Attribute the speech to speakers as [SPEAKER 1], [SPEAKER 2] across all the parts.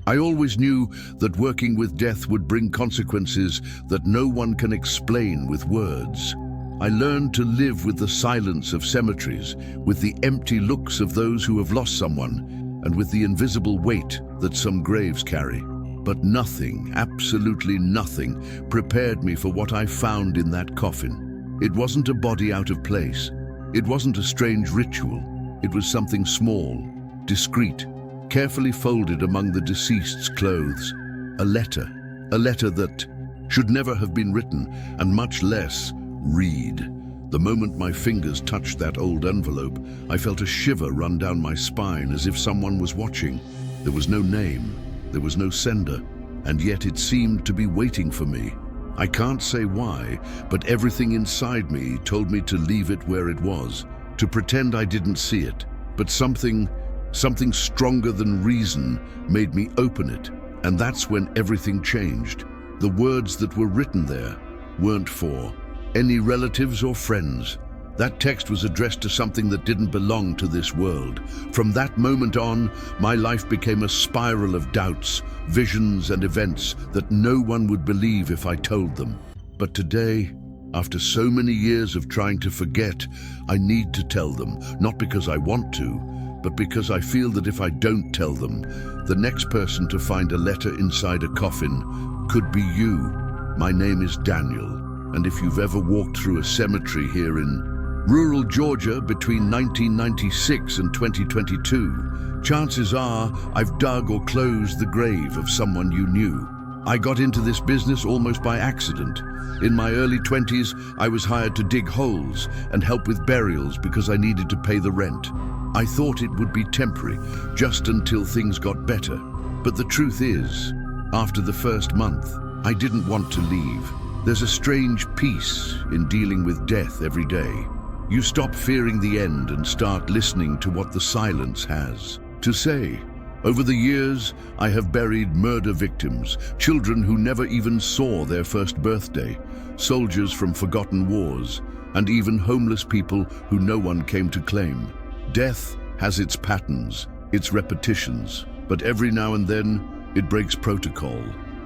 [SPEAKER 1] I always knew that working with death would bring consequences that no one can explain with words. I learned to live with the silence of cemeteries, with the empty looks of those who have lost someone, and with the invisible weight that some graves carry. But nothing, absolutely nothing, prepared me for what I found in that coffin. It wasn't a body out of place. It wasn't a strange ritual. It was something small, discreet, carefully folded among the deceased's clothes. A letter that should never have been written, and much less read. The moment my fingers touched that old envelope, I felt a shiver run down my spine as if someone was watching. There was no name, there was no sender, and yet it seemed to be waiting for me. I can't say why, but everything inside me told me to leave it where it was, to pretend I didn't see it. But something stronger than reason made me open it, and that's when everything changed. The words that were written there weren't for any relatives or friends. That text was addressed to something that didn't belong to this world. From that moment on, my life became a spiral of doubts, visions, and events that no one would believe if I told them. But today, after so many years of trying to forget, I need to tell them, not because I want to, but because I feel that if I don't tell them, the next person to find a letter inside a coffin could be you. My name is Daniel, and if you've ever walked through a cemetery here in rural Georgia between 1996 and 2022, chances are I've dug or closed the grave of someone you knew. I got into this business almost by accident. In my early 20s, I was hired to dig holes and help with burials because I needed to pay the rent. I thought it would be temporary, just until things got better. But the truth is, after the first month, I didn't want to leave. There's a strange peace in dealing with death every day. You stop fearing the end and start listening to what the silence has to say. Over the years, I have buried murder victims, children who never even saw their first birthday, soldiers from forgotten wars, and even homeless people who no one came to claim. Death has its patterns, its repetitions, but every now and then it breaks protocol.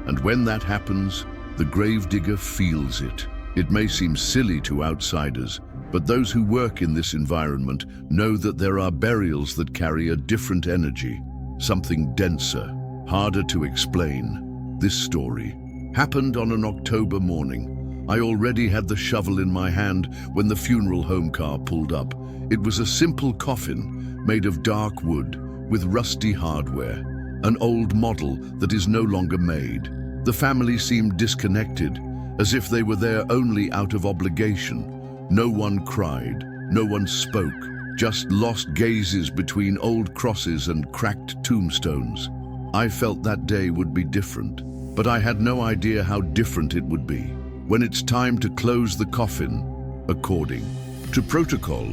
[SPEAKER 1] And when that happens, the gravedigger feels it. It may seem silly to outsiders, but those who work in this environment know that there are burials that carry a different energy, something denser, harder to explain. This story happened on an October morning. I already had the shovel in my hand when the funeral home car pulled up. It was a simple coffin made of dark wood with rusty hardware, an old model that is no longer made. The family seemed disconnected, as if they were there only out of obligation. No one cried, no one spoke, just lost gazes between old crosses and cracked tombstones. I felt that day would be different, but I had no idea how different it would be. When it's time to close the coffin, according to protocol,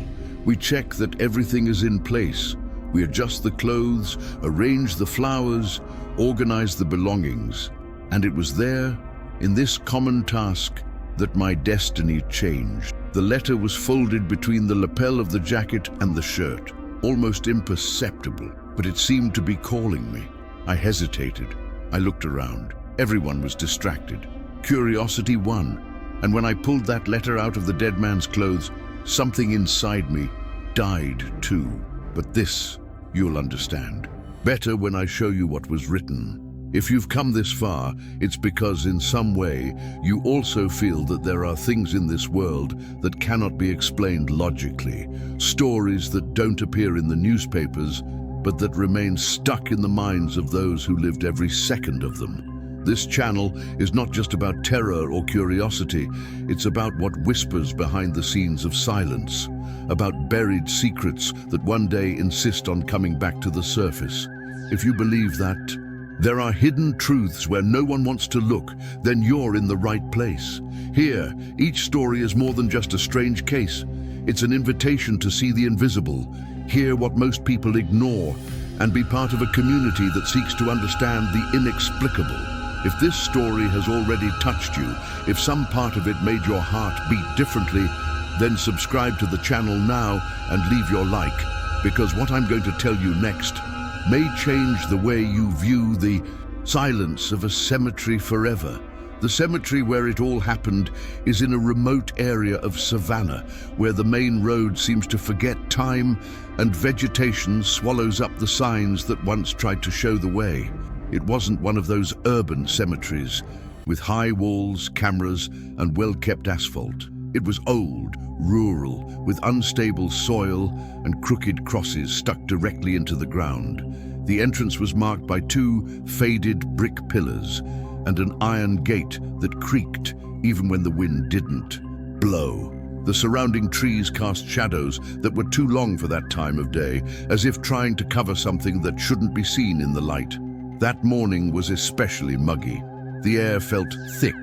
[SPEAKER 1] we check that everything is in place. We adjust the clothes, arrange the flowers, organize the belongings. And it was there, in this common task, that my destiny changed. The letter was folded between the lapel of the jacket and the shirt, almost imperceptible, but it seemed to be calling me. I hesitated. I looked around. Everyone was distracted. Curiosity won, and when I pulled that letter out of the dead man's clothes, something inside me died too. But this, you'll understand better when I show you what was written. If you've come this far, it's because in some way you also feel that there are things in this world that cannot be explained logically, stories that don't appear in the newspapers, but that remain stuck in the minds of those who lived every second of them. This channel is not just about terror or curiosity, it's about what whispers behind the scenes of silence, about buried secrets that one day insist on coming back to the surface. If you believe that there are hidden truths where no one wants to look, then you're in the right place. Here, each story is more than just a strange case. It's an invitation to see the invisible, hear what most people ignore, and be part of a community that seeks to understand the inexplicable. If this story has already touched you, if some part of it made your heart beat differently, then subscribe to the channel now and leave your like, because what I'm going to tell you next may change the way you view the silence of a cemetery forever. The cemetery where it all happened is in a remote area of savannah, where the main road seems to forget time and vegetation swallows up the signs that once tried to show the way. It wasn't one of those urban cemeteries with high walls, cameras, and well-kept asphalt. It was old, rural, with unstable soil and crooked crosses stuck directly into the ground. The entrance was marked by 2 faded brick pillars and an iron gate that creaked even when the wind didn't blow. The surrounding trees cast shadows that were too long for that time of day, as if trying to cover something that shouldn't be seen in the light. That morning was especially muggy. The air felt thick,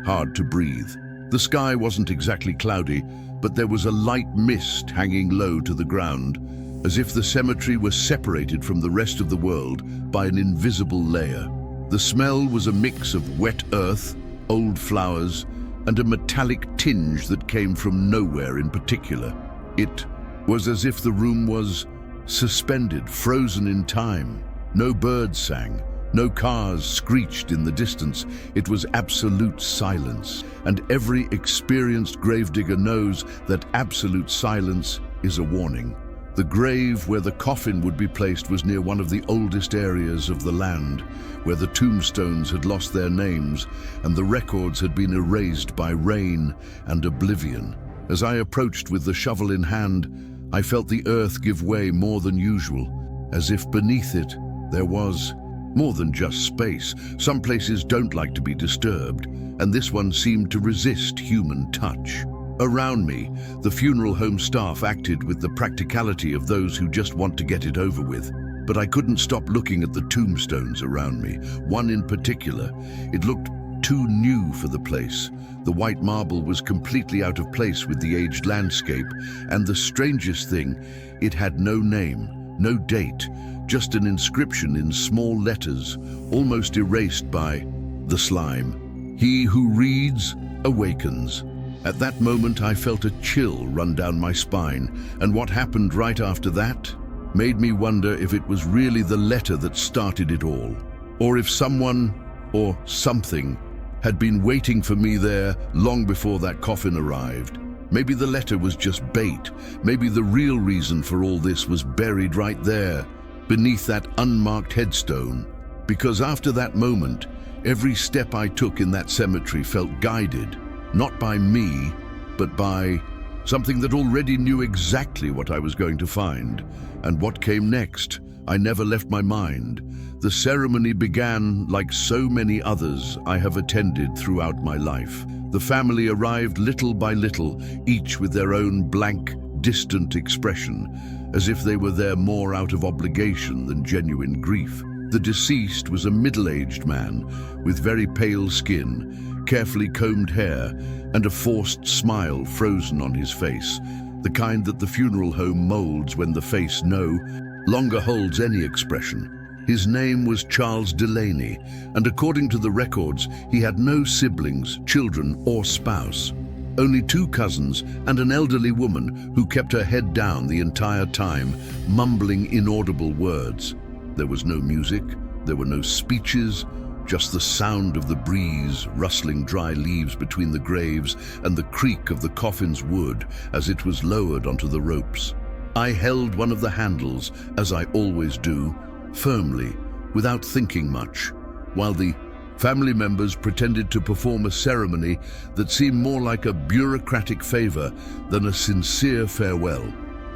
[SPEAKER 1] hard to breathe. The sky wasn't exactly cloudy, but there was a light mist hanging low to the ground, as if the cemetery was separated from the rest of the world by an invisible layer. The smell was a mix of wet earth, old flowers, and a metallic tinge that came from nowhere in particular. It was as if the room was suspended, frozen in time. No birds sang, no cars screeched in the distance. It was absolute silence, and every experienced gravedigger knows that absolute silence is a warning. The grave where the coffin would be placed was near one of the oldest areas of the land, where the tombstones had lost their names and the records had been erased by rain and oblivion. As I approached with the shovel in hand, I felt the earth give way more than usual, as if beneath it there was more than just space. Some places don't like to be disturbed, and this one seemed to resist human touch. Around me, the funeral home staff acted with the practicality of those who just want to get it over with. But I couldn't stop looking at the tombstones around me. One in particular, it looked too new for the place. The white marble was completely out of place with the aged landscape, and the strangest thing, it had no name, no date, just an inscription in small letters, almost erased by the slime. He who reads awakens. At that moment, I felt a chill run down my spine, and what happened right after that made me wonder if it was really the letter that started it all, or if someone or something had been waiting for me there long before that coffin arrived. Maybe the letter was just bait. Maybe the real reason for all this was buried right there, beneath that unmarked headstone. Because after that moment, every step I took in that cemetery felt guided, not by me, but by something that already knew exactly what I was going to find. And what came next, I never left my mind. The ceremony began like so many others I have attended throughout my life. The family arrived little by little, each with their own blank, distant expression, as if they were there more out of obligation than genuine grief. The deceased was a middle-aged man with very pale skin, carefully combed hair, and a forced smile frozen on his face, the kind that the funeral home molds when the face no longer holds any expression. His name was Charles Delaney, and according to the records, he had no siblings, children, or spouse. Only 2 cousins and an elderly woman who kept her head down the entire time, mumbling inaudible words. There was no music, there were no speeches, just the sound of the breeze rustling dry leaves between the graves and the creak of the coffin's wood as it was lowered onto the ropes. I held one of the handles, as I always do, firmly, without thinking much, while the family members pretended to perform a ceremony that seemed more like a bureaucratic favor than a sincere farewell.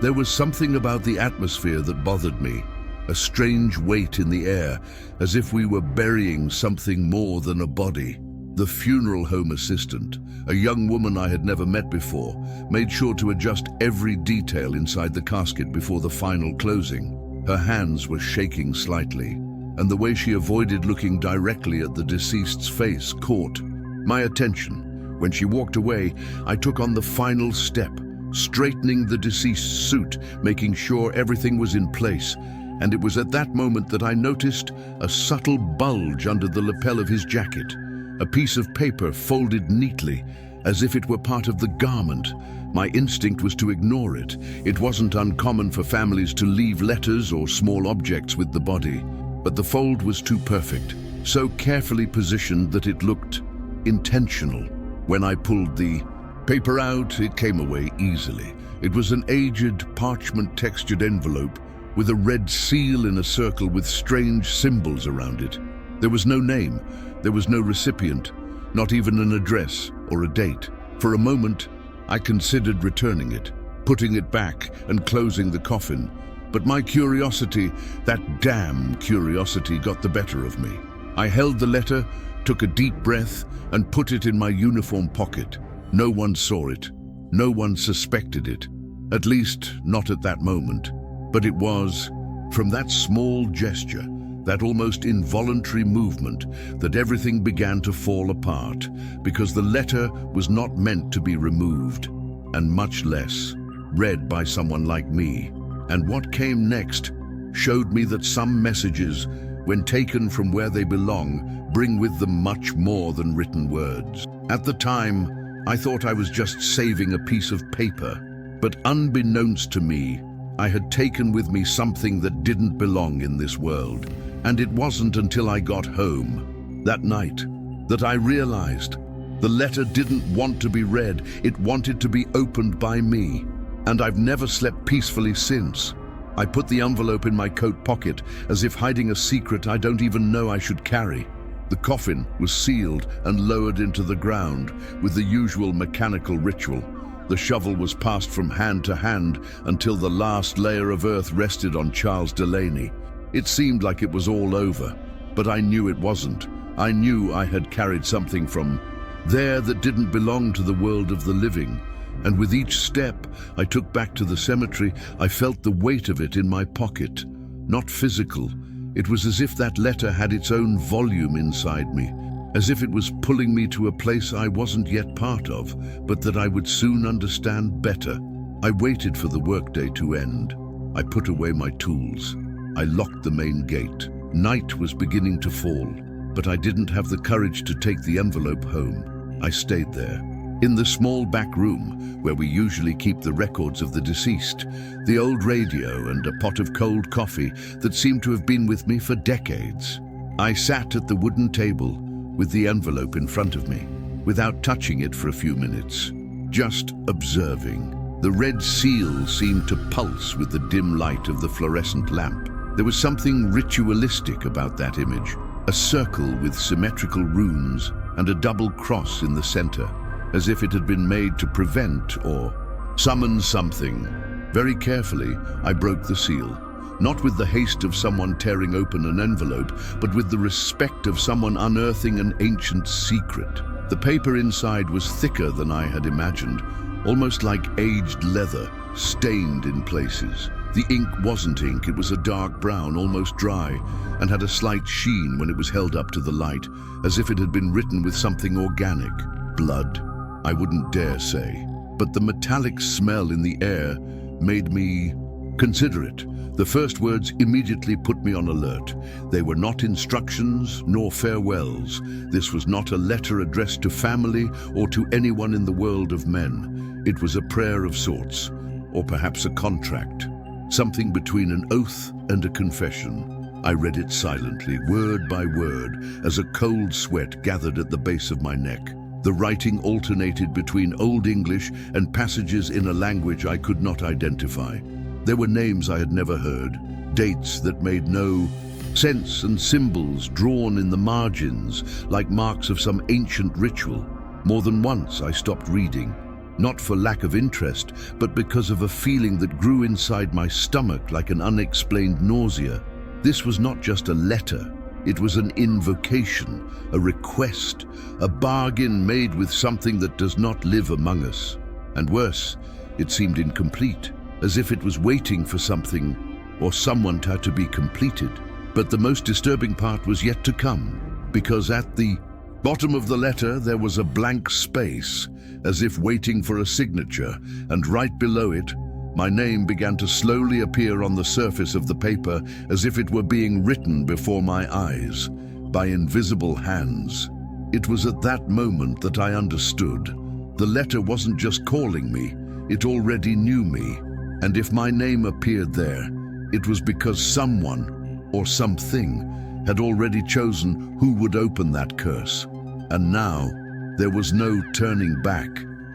[SPEAKER 1] There was something about the atmosphere that bothered me, a strange weight in the air, as if we were burying something more than a body. The funeral home assistant, a young woman I had never met before, made sure to adjust every detail inside the casket before the final closing. Her hands were shaking slightly, and the way she avoided looking directly at the deceased's face caught my attention. When she walked away, I took on the final step, straightening the deceased's suit, making sure everything was in place. And it was at that moment that I noticed a subtle bulge under the lapel of his jacket, a piece of paper folded neatly, as if it were part of the garment. My instinct was to ignore it. It wasn't uncommon for families to leave letters or small objects with the body, but the fold was too perfect, so carefully positioned that it looked intentional. When I pulled the paper out, it came away easily. It was an aged, parchment-textured envelope with a red seal in a circle with strange symbols around it. There was no name, there was no recipient, not even an address or a date. For a moment, I considered returning it, putting it back and closing the coffin. But my curiosity, that damn curiosity, got the better of me. I held the letter, took a deep breath, and put it in my uniform pocket. No one saw it. No one suspected it. At least, not at that moment. But it was from that small gesture, that almost involuntary movement, that everything began to fall apart, because the letter was not meant to be removed, and much less read by someone like me. And what came next showed me that some messages, when taken from where they belong, bring with them much more than written words. At the time, I thought I was just saving a piece of paper, but unbeknownst to me, I had taken with me something that didn't belong in this world. And it wasn't until I got home that night that I realized the letter didn't want to be read, it wanted to be opened by me. And I've never slept peacefully since. I put the envelope in my coat pocket, as if hiding a secret I don't even know I should carry. The coffin was sealed and lowered into the ground with the usual mechanical ritual. The shovel was passed from hand to hand until the last layer of earth rested on Charles Delaney. It seemed like it was all over, but I knew it wasn't. I knew I had carried something from there that didn't belong to the world of the living. And with each step I took back to the cemetery, I felt the weight of it in my pocket. Not physical. It was as if that letter had its own volume inside me, as if it was pulling me to a place I wasn't yet part of, but that I would soon understand better. I waited for the workday to end. I put away my tools. I locked the main gate. Night was beginning to fall, but I didn't have the courage to take the envelope home. I stayed there, in the small back room where we usually keep the records of the deceased, the old radio and a pot of cold coffee that seemed to have been with me for decades. I sat at the wooden table with the envelope in front of me, without touching it for a few minutes, just observing. The red seal seemed to pulse with the dim light of the fluorescent lamp. There was something ritualistic about that image, a circle with symmetrical runes and a double cross in the center, as if it had been made to prevent or summon something. Very carefully, I broke the seal, not with the haste of someone tearing open an envelope, but with the respect of someone unearthing an ancient secret. The paper inside was thicker than I had imagined, almost like aged leather, stained in places. The ink wasn't ink, it was a dark brown, almost dry, and had a slight sheen when it was held up to the light, as if it had been written with something organic. Blood? I wouldn't dare say, but the metallic smell in the air made me consider it. The first words immediately put me on alert. They were not instructions nor farewells. This was not a letter addressed to family or to anyone in the world of men. It was a prayer of sorts, or perhaps a contract. Something between an oath and a confession. I read it silently, word by word, as a cold sweat gathered at the base of my neck. The writing alternated between Old English and passages in a language I could not identify. There were names I had never heard, dates that made no sense, and symbols drawn in the margins like marks of some ancient ritual. More than once I stopped reading, not for lack of interest, but because of a feeling that grew inside my stomach like an unexplained nausea. This was not just a letter, it was an invocation, a request, a bargain made with something that does not live among us. And worse, it seemed incomplete, as if it was waiting for something or someone to be completed. But the most disturbing part was yet to come, because at the bottom of the letter there was a blank space, as if waiting for a signature, and right below it, my name began to slowly appear on the surface of the paper, as if it were being written before my eyes, by invisible hands. It was at that moment that I understood. The letter wasn't just calling me, it already knew me. And if my name appeared there, it was because someone, or something, had already chosen who would open that curse. And now, there was no turning back.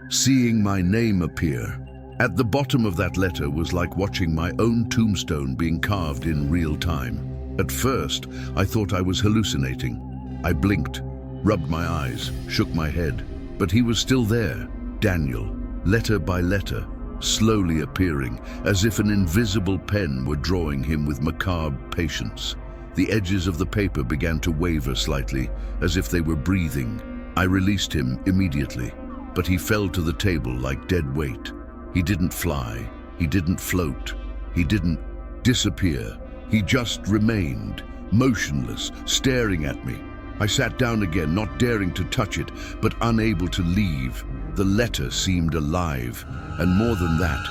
[SPEAKER 1] Seeing my name appear at the bottom of that letter was like watching my own tombstone being carved in real time. At first, I thought I was hallucinating. I blinked, rubbed my eyes, shook my head. But he was still there, Daniel, letter by letter, slowly appearing, as if an invisible pen were drawing him with macabre patience. The edges of the paper began to waver slightly, as if they were breathing. I released him immediately, but he fell to the table like dead weight. He didn't fly, he didn't float, he didn't disappear. He just remained, motionless, staring at me. I sat down again, not daring to touch it, but unable to leave. The letter seemed alive, and more than that,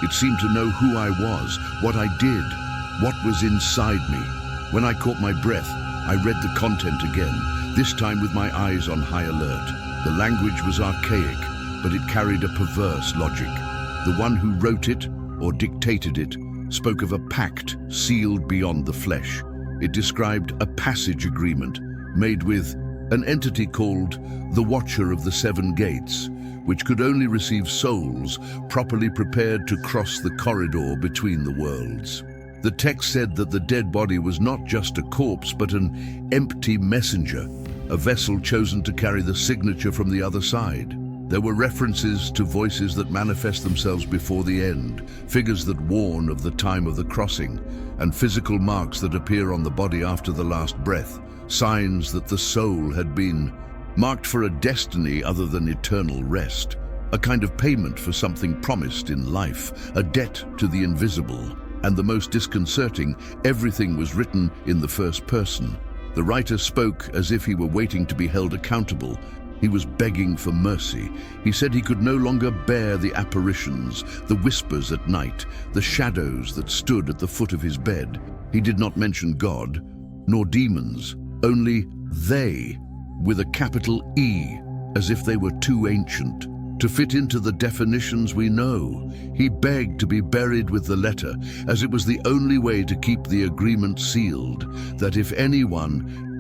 [SPEAKER 1] it seemed to know who I was, what I did, what was inside me. When I caught my breath, I read the content again, this time with my eyes on high alert. The language was archaic, but it carried a perverse logic. The one who wrote it, or dictated it, spoke of a pact sealed beyond the flesh. It described a passage agreement made with an entity called the Watcher of the Seven Gates, which could only receive souls properly prepared to cross the corridor between the worlds. The text said that the dead body was not just a corpse, but an empty messenger, a vessel chosen to carry the signature from the other side. There were references to voices that manifest themselves before the end, figures that warn of the time of the crossing, and physical marks that appear on the body after the last breath, signs that the soul had been marked for a destiny other than eternal rest, a kind of payment for something promised in life, a debt to the invisible. And the most disconcerting, everything was written in the first person. The writer spoke as if he were waiting to be held accountable. He was begging for mercy. He said he could no longer bear the apparitions, the whispers at night, the shadows that stood at the foot of his bed. He did not mention God, nor demons, only they, with a capital E, as if they were too ancient to fit into the definitions we know. He begged to be buried with the letter, as it was the only way to keep the agreement sealed, that if anyone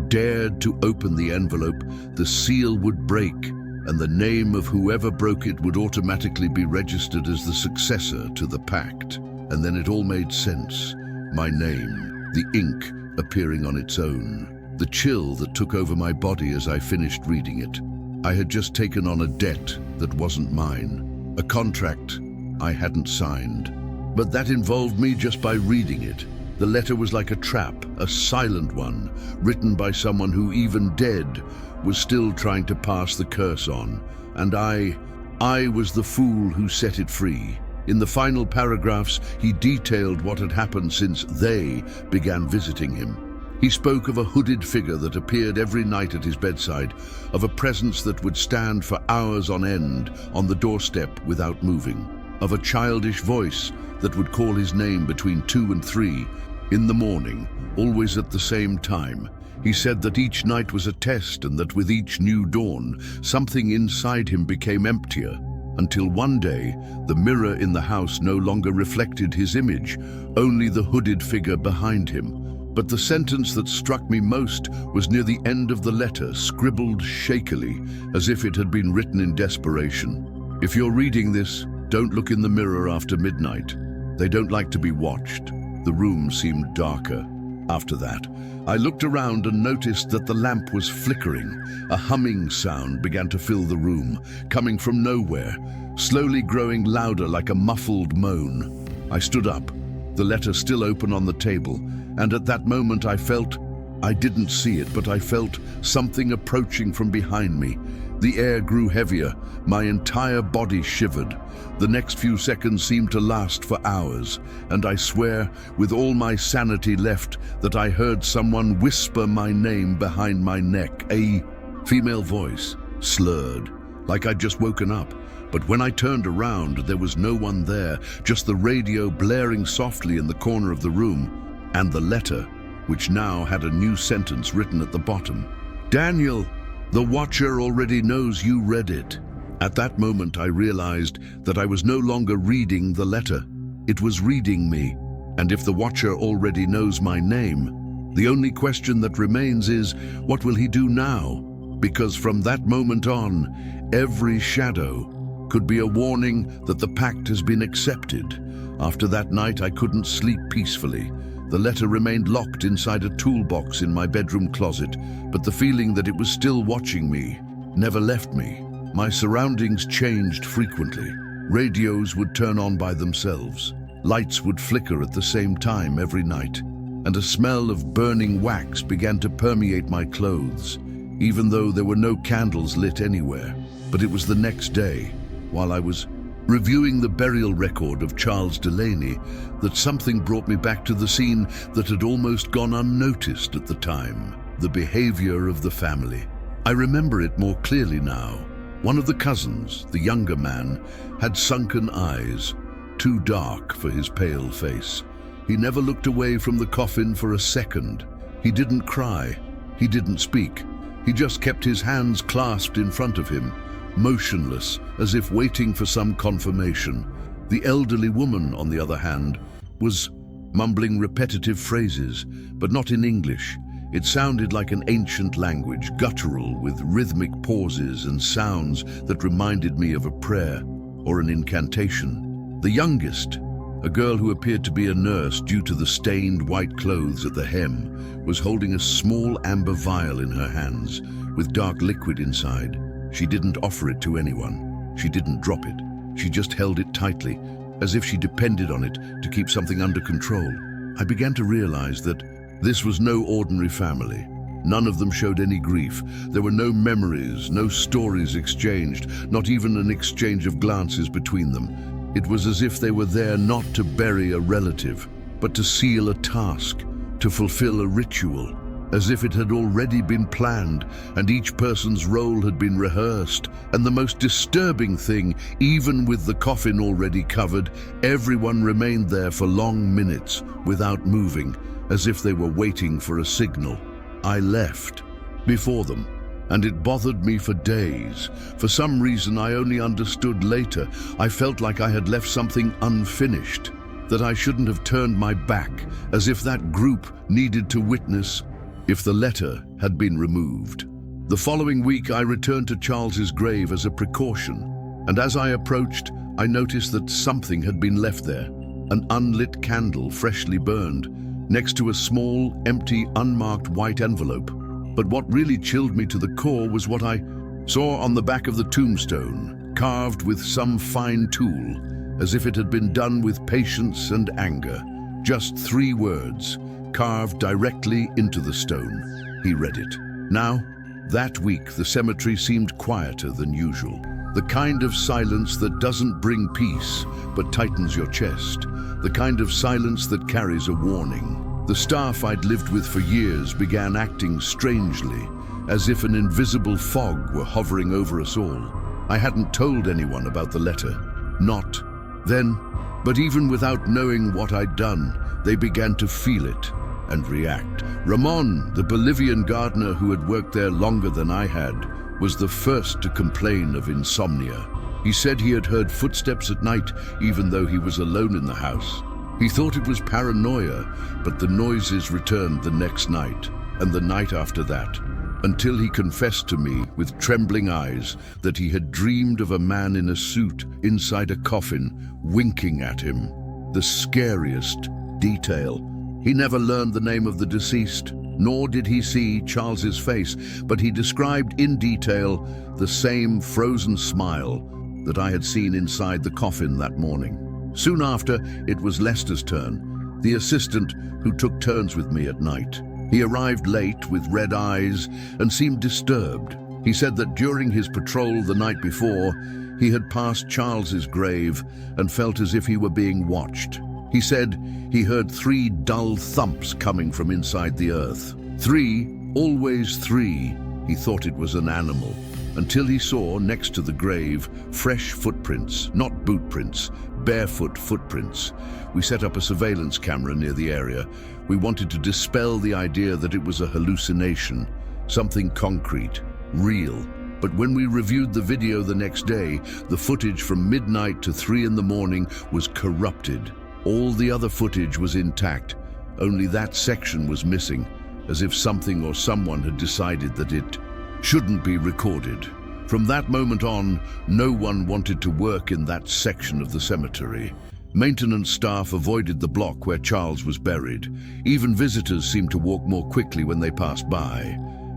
[SPEAKER 1] dared to open the envelope, the seal would break, and the name of whoever broke it would automatically be registered as the successor to the pact. And then it all made sense. My name, the ink appearing on its own, the chill that took over my body as I finished reading it. I had just taken on a debt that wasn't mine, a contract I hadn't signed. But that involved me just by reading it. The letter was like a trap, a silent one, written by someone who, even dead, was still trying to pass the curse on. And I was the fool who set it free. In the final paragraphs, he detailed what had happened since they began visiting him. He spoke of a hooded figure that appeared every night at his bedside, of a presence that would stand for hours on end on the doorstep without moving, of a childish voice that would call his name between 2 and 3 in the morning, always at the same time. He said that each night was a test, and that with each new dawn, something inside him became emptier, until one day, the mirror in the house no longer reflected his image, only the hooded figure behind him. But the sentence that struck me most was near the end of the letter, scribbled shakily, as if it had been written in desperation. If you're reading this, don't look in the mirror after midnight. They don't like to be watched. The room seemed darker. After that, I looked around and noticed that the lamp was flickering. A humming sound began to fill the room, coming from nowhere, slowly growing louder like a muffled moan. I stood up, the letter still open on the table, and at that moment I didn't see it, but I felt something approaching from behind me. The air grew heavier, my entire body shivered. The next few seconds seemed to last for hours, and I swear, with all my sanity left, that I heard someone whisper my name behind my neck, a female voice, slurred, like I'd just woken up. But when I turned around, there was no one there, just the radio blaring softly in the corner of the room, and the letter, which now had a new sentence written at the bottom. Daniel, The Watcher already knows you read it. At that moment, I realized that I was no longer reading the letter. It was reading me. And if the Watcher already knows my name, the only question that remains is, what will he do now? Because from that moment on, every shadow could be a warning that the pact has been accepted. After that night, I couldn't sleep peacefully. The letter remained locked inside a toolbox in my bedroom closet, but the feeling that it was still watching me never left me. My surroundings changed frequently. Radios would turn on by themselves. Lights would flicker at the same time every night, and a smell of burning wax began to permeate my clothes, even though there were no candles lit anywhere. But it was the next day, while I was reviewing the burial record of Charles Delaney, that something brought me back to the scene that had almost gone unnoticed at the time: the behavior of the family. I remember it more clearly now. One of the cousins, the younger man, had sunken eyes, too dark for his pale face. He never looked away from the coffin for a second. He didn't cry. He didn't speak. He just kept his hands clasped in front of him, motionless, as if waiting for some confirmation. The elderly woman, on the other hand, was mumbling repetitive phrases, but not in English. It sounded like an ancient language, guttural, with rhythmic pauses and sounds that reminded me of a prayer or an incantation. The youngest, a girl who appeared to be a nurse due to the stained white clothes at the hem, was holding a small amber vial in her hands, with dark liquid inside. She didn't offer it to anyone. She didn't drop it. She just held it tightly, as if she depended on it to keep something under control. I began to realize that this was no ordinary family. None of them showed any grief. There were no memories, no stories exchanged, not even an exchange of glances between them. It was as if they were there not to bury a relative, but to seal a task, to fulfill a ritual, as if it had already been planned and each person's role had been rehearsed. And the most disturbing thing, even with the coffin already covered, everyone remained there for long minutes without moving, as if they were waiting for a signal. I left before them, and it bothered me for days. For some reason I only understood later. I felt like I had left something unfinished, that I shouldn't have turned my back, as if that group needed to witness if the letter had been removed. The following week I returned to Charles's grave as a precaution, and as I approached, I noticed that something had been left there, an unlit candle freshly burned, next to a small, empty, unmarked white envelope. But what really chilled me to the core was what I saw on the back of the tombstone, carved with some fine tool, as if it had been done with patience and anger. Just 3 words, carved directly into the stone. He read it. Now, that week, the cemetery seemed quieter than usual. The kind of silence that doesn't bring peace, but tightens your chest. The kind of silence that carries a warning. The staff I'd lived with for years began acting strangely, as if an invisible fog were hovering over us all. I hadn't told anyone about the letter. Not then, but even without knowing what I'd done, they began to feel it and react. Ramon, the Bolivian gardener who had worked there longer than I had, was the first to complain of insomnia. He said he had heard footsteps at night, even though he was alone in the house. He thought it was paranoia, but the noises returned the next night, and the night after that, until he confessed to me with trembling eyes that he had dreamed of a man in a suit inside a coffin, winking at him. The scariest detail. He never learned the name of the deceased, nor did he see Charles's face, but he described in detail the same frozen smile that I had seen inside the coffin that morning. Soon after, it was Lester's turn, the assistant who took turns with me at night. He arrived late with red eyes and seemed disturbed. He said that during his patrol the night before, he had passed Charles's grave and felt as if he were being watched. He said he heard 3 dull thumps coming from inside the earth. 3, always 3. He thought it was an animal, until he saw, next to the grave, fresh footprints, not boot prints, barefoot footprints. We set up a surveillance camera near the area. We wanted to dispel the idea that it was a hallucination, something concrete. real. But when we reviewed the video the next day, the footage from midnight to 3 in the morning was corrupted. All the other footage was intact. Only that section was missing, as if something or someone had decided that it shouldn't be recorded. From that moment on, no one wanted to work in that section of the cemetery. Maintenance staff avoided the block where Charles was buried. Even visitors seemed to walk more quickly when they passed by.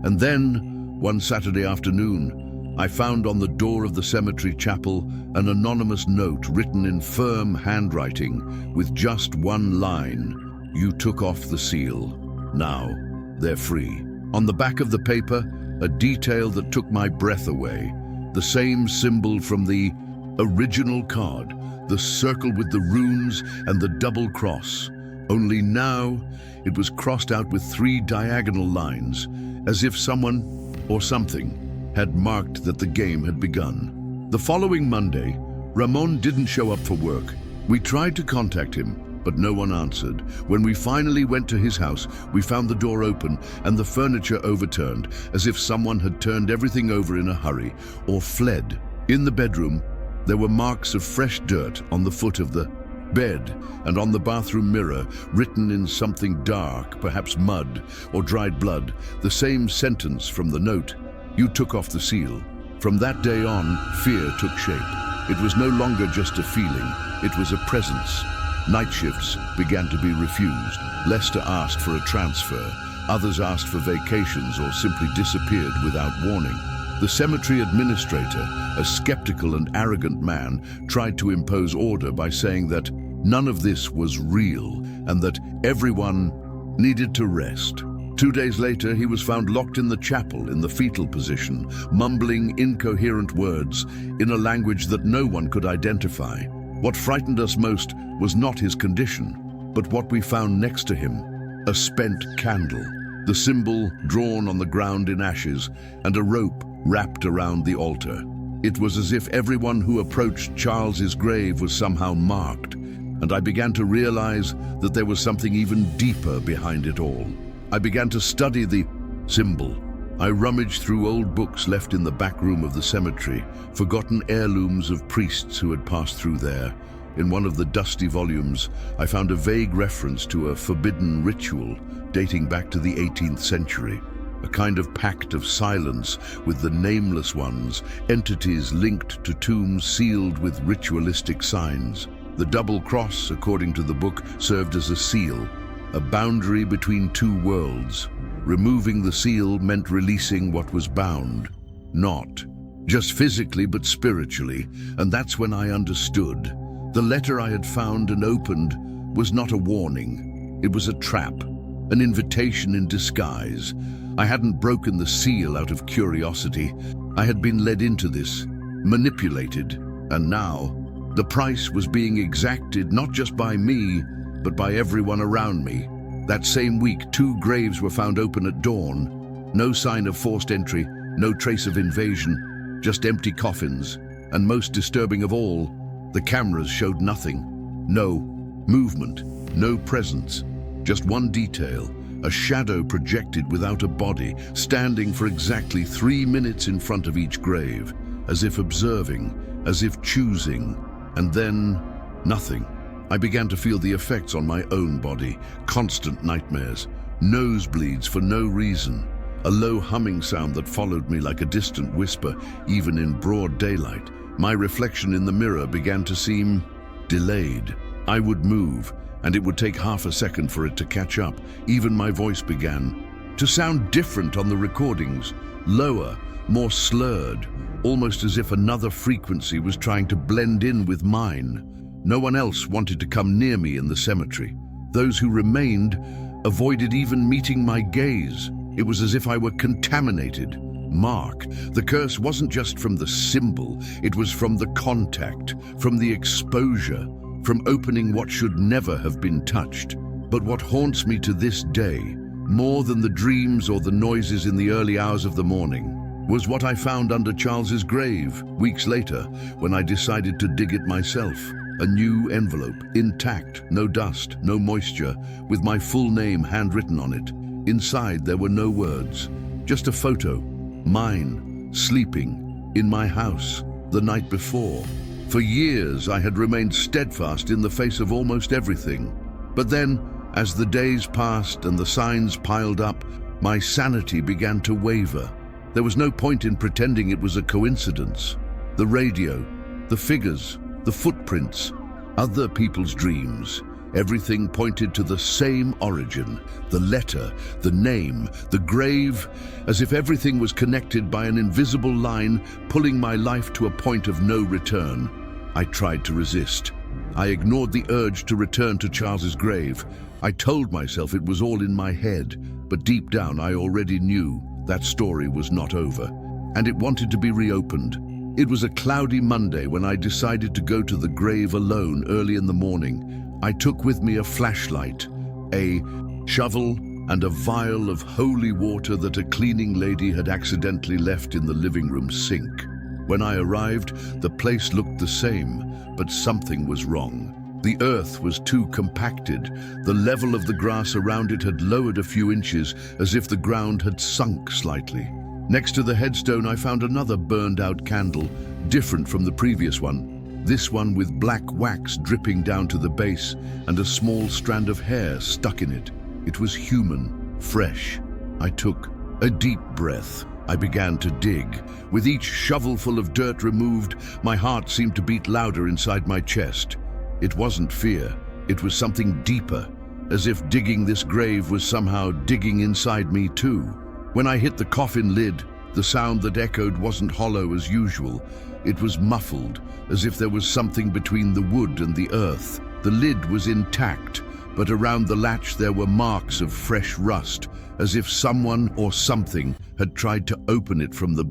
[SPEAKER 1] And then, one Saturday afternoon, I found on the door of the cemetery chapel an anonymous note written in firm handwriting with just one line: "You took off the seal. Now they're free." On the back of the paper, a detail that took my breath away. The same symbol from the original card, the circle with the runes and the double cross. Only now it was crossed out with 3 diagonal lines, as if someone or something had marked that the game had begun. The following Monday, Ramon didn't show up for work. We tried to contact him, but no one answered. When we finally went to his house, we found the door open and the furniture overturned, as if someone had turned everything over in a hurry or fled. In the bedroom, there were marks of fresh dirt on the foot of the bed and on the bathroom mirror, written in something dark, perhaps mud or dried blood, the same sentence from the note: "You took off the seal." From that day on, fear took shape. It was no longer just a feeling, it was a presence. Night shifts began to be refused. Lester asked for a transfer. Others asked for vacations or simply disappeared without warning. The cemetery administrator, a skeptical and arrogant man, tried to impose order by saying that none of this was real and that everyone needed to rest. 2 days later, he was found locked in the chapel in the fetal position, mumbling incoherent words in a language that no one could identify. What frightened us most was not his condition, but what we found next to him: a spent candle, the symbol drawn on the ground in ashes, and a rope wrapped around the altar. It was as if everyone who approached Charles's grave was somehow marked, and I began to realize that there was something even deeper behind it all. I began to study the symbol. I rummaged through old books left in the back room of the cemetery, forgotten heirlooms of priests who had passed through there. In one of the dusty volumes, I found a vague reference to a forbidden ritual dating back to the 18th century. A kind of pact of silence with the nameless ones, entities linked to tombs sealed with ritualistic signs. The double cross, according to the book, served as a seal, a boundary between 2 worlds. Removing the seal meant releasing what was bound, not just physically but spiritually, and that's when I understood. The letter I had found and opened was not a warning. It was a trap, an invitation in disguise. I hadn't broken the seal out of curiosity. I had been led into this, manipulated, and now the price was being exacted not just by me, but by everyone around me. That same week, 2 graves were found open at dawn. No sign of forced entry, no trace of invasion, just empty coffins. And most disturbing of all, the cameras showed nothing. No movement, no presence, just one detail. A shadow projected without a body, standing for exactly 3 minutes in front of each grave, as if observing, as if choosing, and then nothing. I began to feel the effects on my own body, constant nightmares, nosebleeds for no reason, a low humming sound that followed me like a distant whisper, even in broad daylight. My reflection in the mirror began to seem delayed. I would move, and it would take half a second for it to catch up. Even my voice began to sound different on the recordings, lower, more slurred, almost as if another frequency was trying to blend in with mine. No one else wanted to come near me in the cemetery. Those who remained avoided even meeting my gaze. It was as if I were contaminated, marked. The curse wasn't just from the symbol, it was from the contact, from the exposure, from opening what should never have been touched. But what haunts me to this day, more than the dreams or the noises in the early hours of the morning, was what I found under Charles's grave weeks later when I decided to dig it myself. A new envelope, intact, no dust, no moisture, with my full name handwritten on it. Inside there were no words, just a photo, Mine, sleeping, in my house, the night before. For years I had remained steadfast in the face of almost everything. But then, as the days passed and the signs piled up, my sanity began to waver. There was no point in pretending it was a coincidence. The radio, the figures, the footprints, other people's dreams, everything pointed to the same origin, the letter, the name, the grave, as if everything was connected by an invisible line pulling my life to a point of no return. I tried to resist. I ignored the urge to return to Charles's grave. I told myself it was all in my head, but deep down I already knew that story was not over, and it wanted to be reopened. It was a cloudy Monday when I decided to go to the grave alone early in the morning. I took with me a flashlight, a shovel, and a vial of holy water that a cleaning lady had accidentally left in the living room sink. When I arrived, the place looked the same, but something was wrong. The earth was too compacted. The level of the grass around it had lowered a few inches, as if the ground had sunk slightly. Next to the headstone, I found another burned-out candle, different from the previous one. This one with black wax dripping down to the base and a small strand of hair stuck in it. It was human, fresh. I took a deep breath. I began to dig. With each shovelful of dirt removed, my heart seemed to beat louder inside my chest. It wasn't fear. It was something deeper, as if digging this grave was somehow digging inside me too. When I hit the coffin lid, the sound that echoed wasn't hollow as usual. It was muffled, as if there was something between the wood and the earth. The lid was intact, but around the latch there were marks of fresh rust, as if someone or something had tried to open it from the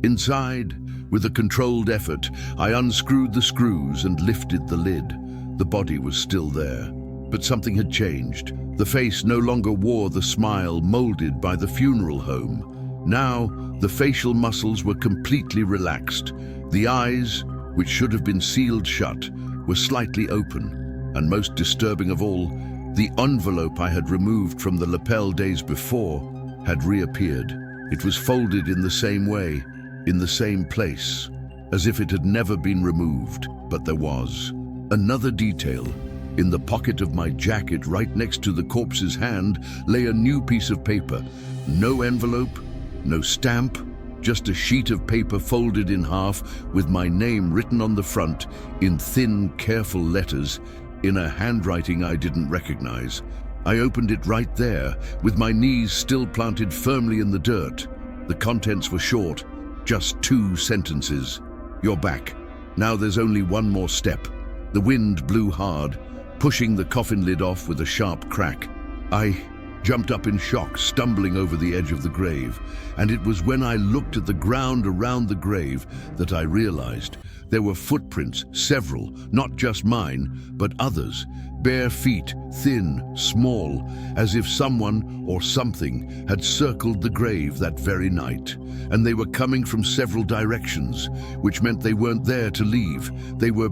[SPEAKER 1] inside. With a controlled effort, I unscrewed the screws and lifted the lid. The body was still there, but something had changed. The face no longer wore the smile molded by the funeral home. Now, the facial muscles were completely relaxed. The eyes, which should have been sealed shut, were slightly open. And most disturbing of all, the envelope I had removed from the lapel days before had reappeared. It was folded in the same way, in the same place, as if it had never been removed. But there was another detail. In the pocket of my jacket, right next to the corpse's hand, lay a new piece of paper. No envelope, no stamp, just a sheet of paper folded in half with my name written on the front in thin, careful letters in a handwriting I didn't recognize. I opened it right there, with my knees still planted firmly in the dirt. The contents were short, just 2 sentences. "You're back. Now there's only one more step." The wind blew hard, pushing the coffin lid off with a sharp crack. I jumped up in shock, stumbling over the edge of the grave, and it was when I looked at the ground around the grave that I realized there were footprints, several, not just mine, but others, bare feet, thin, small, as if someone or something had circled the grave that very night, and they were coming from several directions, which meant they weren't there to leave, they were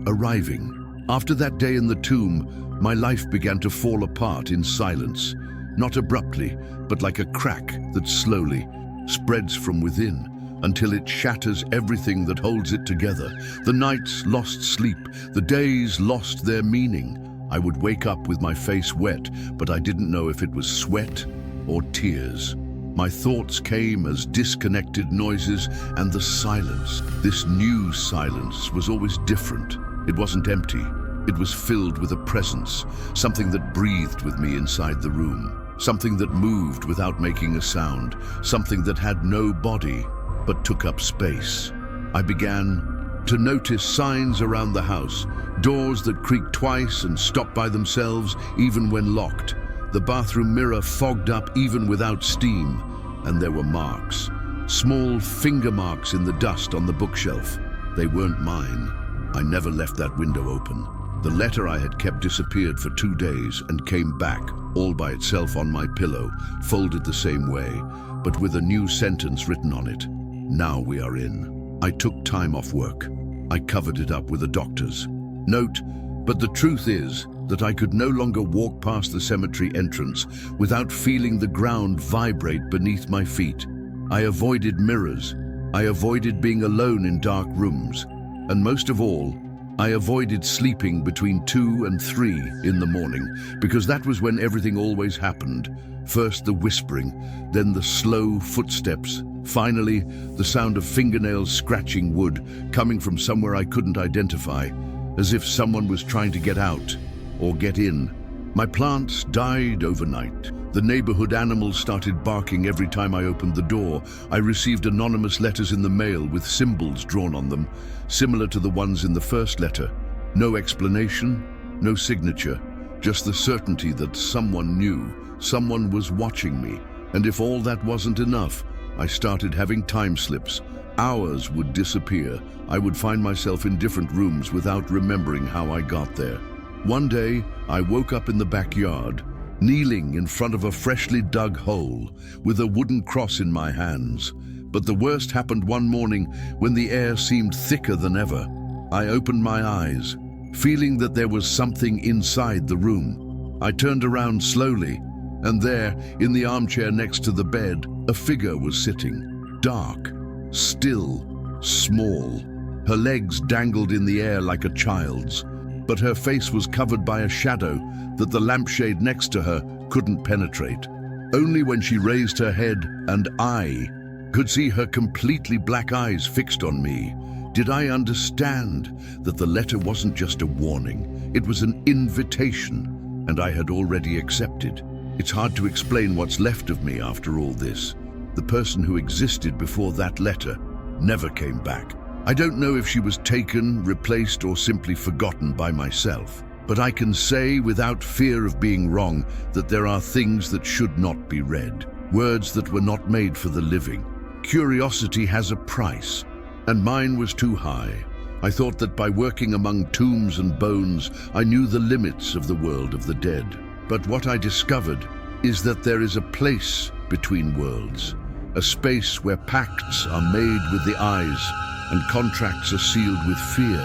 [SPEAKER 1] arriving. After that day in the tomb, my life began to fall apart in silence, not abruptly, but like a crack that slowly spreads from within until it shatters everything that holds it together. The nights lost sleep, the days lost their meaning. I would wake up with my face wet, but I didn't know if it was sweat or tears. My thoughts came as disconnected noises and the silence. This new silence was always different. It wasn't empty. It was filled with a presence, something that breathed with me inside the room, something that moved without making a sound, something that had no body but took up space. I began to notice signs around the house, doors that creaked twice and stopped by themselves even when locked. The bathroom mirror fogged up even without steam, and there were marks, small finger marks in the dust on the bookshelf. They weren't mine. I never left that window open. The letter I had kept disappeared for 2 days and came back, all by itself on my pillow, folded the same way, but with a new sentence written on it. "Now we are in." I took time off work. I covered it up with a doctor's note, but the truth is that I could no longer walk past the cemetery entrance without feeling the ground vibrate beneath my feet. I avoided mirrors. I avoided being alone in dark rooms. And most of all, I avoided sleeping between 2 and 3 in the morning, because that was when everything always happened. First the whispering, then the slow footsteps, finally the sound of fingernails scratching wood coming from somewhere I couldn't identify, as if someone was trying to get out or get in. My plants died overnight. The neighborhood animals started barking every time I opened the door. I received anonymous letters in the mail with symbols drawn on them, similar to the ones in the first letter. No explanation, no signature, just the certainty that someone knew, someone was watching me. And if all that wasn't enough, I started having time slips. Hours would disappear. I would find myself in different rooms without remembering how I got there. One day, I woke up in the backyard, kneeling in front of a freshly dug hole, with a wooden cross in my hands. But the worst happened one morning when the air seemed thicker than ever. I opened my eyes, feeling that there was something inside the room. I turned around slowly, and there, in the armchair next to the bed, a figure was sitting. Dark, still, small. Her legs dangled in the air like a child's, but her face was covered by a shadow that the lampshade next to her couldn't penetrate. Only when she raised her head and I could see her completely black eyes fixed on me, did I understand that the letter wasn't just a warning, it was an invitation, and I had already accepted. It's hard to explain what's left of me after all this. The person who existed before that letter never came back. I don't know if she was taken, replaced, or simply forgotten by myself. But I can say without fear of being wrong that there are things that should not be read, words that were not made for the living. Curiosity has a price, and mine was too high. I thought that by working among tombs and bones, I knew the limits of the world of the dead. But what I discovered is that there is a place between worlds, a space where pacts are made with the eyes and contracts are sealed with fear.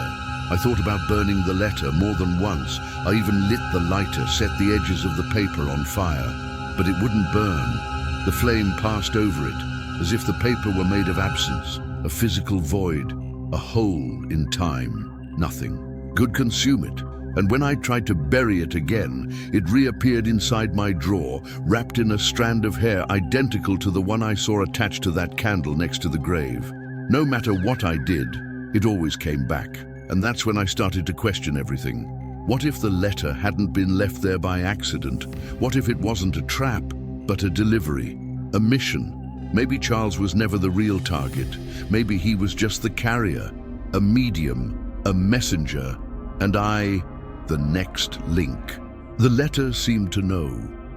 [SPEAKER 1] I thought about burning the letter more than once. I even lit the lighter, set the edges of the paper on fire, but it wouldn't burn. The flame passed over it, as if the paper were made of absence, a physical void, a hole in time, nothing. Could consume it, and when I tried to bury it again, it reappeared inside my drawer, wrapped in a strand of hair identical to the one I saw attached to that candle next to the grave. No matter what I did, it always came back. And that's when I started to question everything. What if the letter hadn't been left there by accident? What if it wasn't a trap, but a delivery, a mission? Maybe Charles was never the real target. Maybe he was just the carrier, a medium, a messenger, and I, the next link. The letter seemed to know.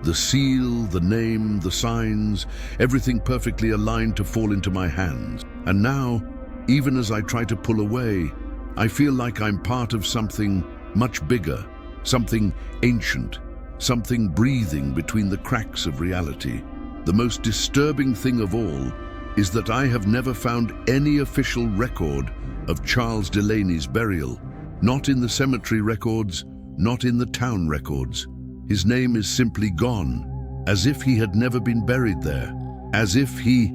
[SPEAKER 1] The seal, the name, the signs, everything perfectly aligned to fall into my hands. And now, even as I try to pull away, I feel like I'm part of something much bigger, something ancient, something breathing between the cracks of reality. The most disturbing thing of all is that I have never found any official record of Charles Delaney's burial. Not in the cemetery records, not in the town records. His name is simply gone, as if he had never been buried there, as if he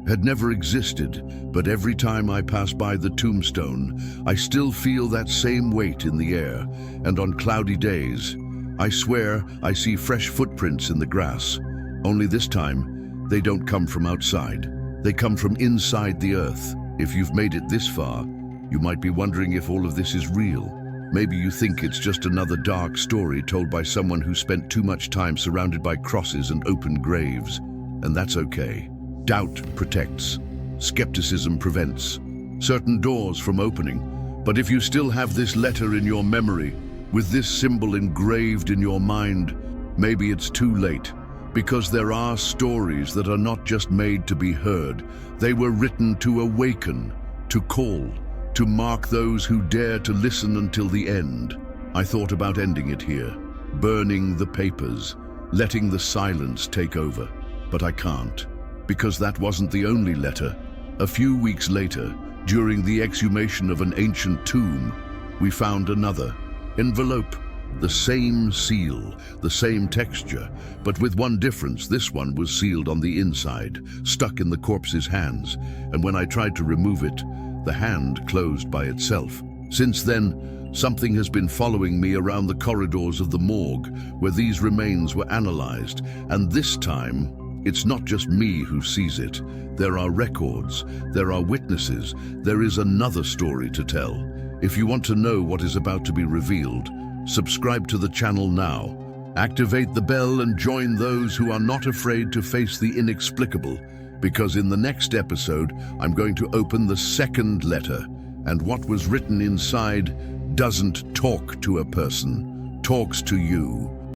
[SPEAKER 1] had never existed. But every time I pass by the tombstone, I still feel that same weight in the air, and on cloudy days, I swear I see fresh footprints in the grass. Only this time, they don't come from outside. They come from inside the earth. If you've made it this far, you might be wondering if all of this is real. Maybe you think it's just another dark story told by someone who spent too much time surrounded by crosses and open graves. And that's okay. Doubt protects. Skepticism prevents certain doors from opening. But if you still have this letter in your memory, with this symbol engraved in your mind, maybe it's too late. Because there are stories that are not just made to be heard. They were written to awaken, to call, to mark those who dare to listen until the end. I thought about ending it here, burning the papers, letting the silence take over. But I can't, because that wasn't the only letter. A few weeks later, during the exhumation of an ancient tomb, we found another envelope, The same seal, the same texture, but with one difference. This one was sealed on the inside, stuck in the corpse's hands, and when I tried to remove it, the hand closed by itself. Since then, something has been following me around the corridors of the morgue, where these remains were analyzed, and this time, it's not just me who sees it. There are records, there are witnesses, there is another story to tell. If you want to know what is about to be revealed, subscribe to the channel now. Activate the bell and join those who are not afraid to face the inexplicable, because in the next episode, I'm going to open the second letter, and what was written inside doesn't talk to a person, talks to you.